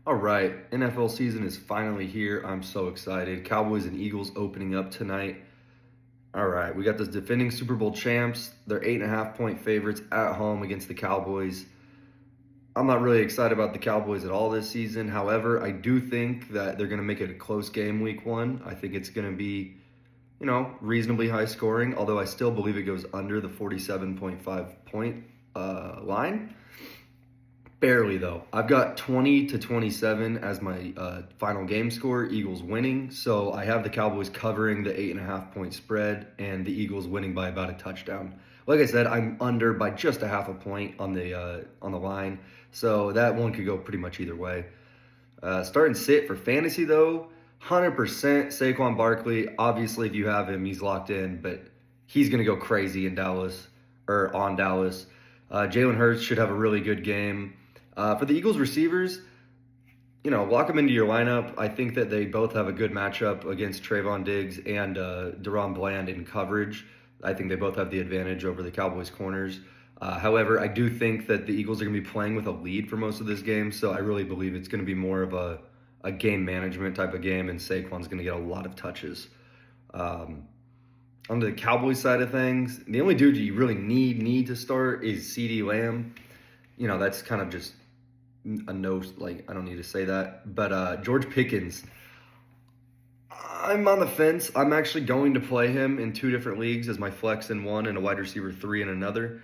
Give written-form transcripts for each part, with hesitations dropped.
All right, NFL season is finally here. I'm so excited. Cowboys and Eagles opening up tonight. All right, we got the defending Super Bowl champs. They're 8.5 point favorites at home against the Cowboys. I'm not really excited about the Cowboys at all this season. However, I do think that they're going to make it a close game week one. I think it's going to be, reasonably high scoring, although I still believe it goes under the 47.5 point line. Barely, though. I've got 20-27 as my final game score, Eagles winning. So I have the Cowboys covering the 8.5 point spread and the Eagles winning by about a touchdown. Like I said, I'm under by just a half a point on the line. So that one could go pretty much either way. Start and sit for fantasy, though. 100% Saquon Barkley. Obviously, if you have him, he's locked in, but he's going to go crazy in Dallas or on Dallas. Jalen Hurts should have a really good game. For the Eagles receivers, lock them into your lineup. I think that they both have a good matchup against Trayvon Diggs and Deron Bland in coverage. I think they both have the advantage over the Cowboys corners. However, I do think that the Eagles are going to be playing with a lead for most of this game, so I really believe it's going to be more of a game management type of game, and Saquon's going to get a lot of touches. On the Cowboys side of things, the only dude you really need to start is CeeDee Lamb. That's kind of just a no, I don't need to say that. But George Pickens, I'm on the fence. I'm actually going to play him in two different leagues as my flex in one and a wide receiver 3 in another.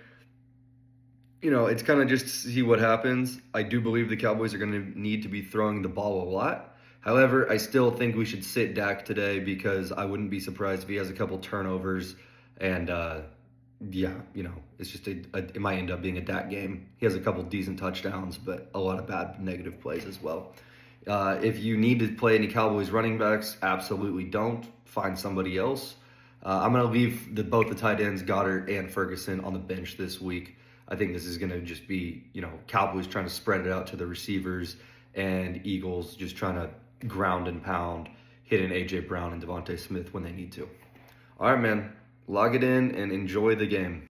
It's kind of just to see what happens. I do believe the Cowboys are going to need to be throwing the ball a lot. However, I still think we should sit Dak today because I wouldn't be surprised if he has a couple turnovers and it's just it might end up being a Dak game. He has a couple decent touchdowns, but a lot of bad negative plays as well. If you need to play any Cowboys running backs, absolutely don't. Find somebody else. I'm going to leave both the tight ends, Goddard and Ferguson, on the bench this week. I think this is going to just be, Cowboys trying to spread it out to the receivers and Eagles just trying to ground and pound, hitting A.J. Brown and Devontae Smith when they need to. All right, man. Log it in and enjoy the game.